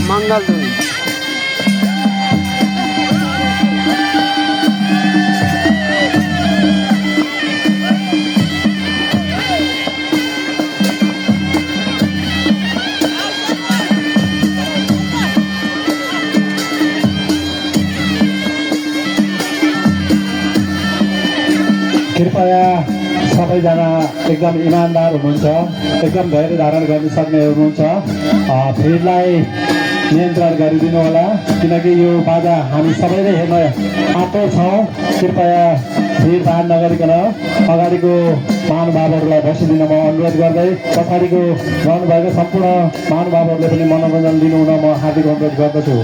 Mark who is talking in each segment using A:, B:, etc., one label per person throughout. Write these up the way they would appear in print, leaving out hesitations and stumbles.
A: मङ्गलदुई
B: कृपया सबैजना एकदम इमान्दार हुनुहुन्छ, एकदम धैर्य धारण गर्न सक्ने हुनुहुन्छ। भिडलाई नियन्त्रण गरिदिनु होला, किनकि यो बाजा हामी सबैले हेर्न आतुर छौँ। कृपया भिडभाड नगरिकन अगाडिको महानुभावहरूलाई बसिदिन म अनुरोध गर्दै पछाडिको रहनुभएको सम्पूर्ण महानुभावहरूले पनि मनोरञ्जन लिनुहुन म हार्दिक अनुरोध गर्दछु।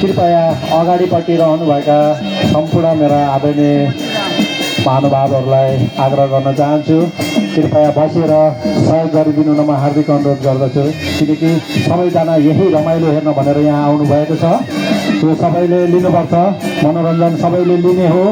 B: कृपया अगाडिपट्टि रहनुभएका सम्पूर्ण मेरा आदरणीय महानुभावहरूलाई आग्रह गर्न चाहन्छु, कृपया बसेर सहयोग गरिदिनु न म हार्दिक अनुरोध गर्दछु। किनकि सबैजना यही रमाइलो हेर्न भनेर यहाँ आउनुभएको छ, त्यो सबैले लिनुपर्छ। मनोरञ्जन सबैले लिने हो।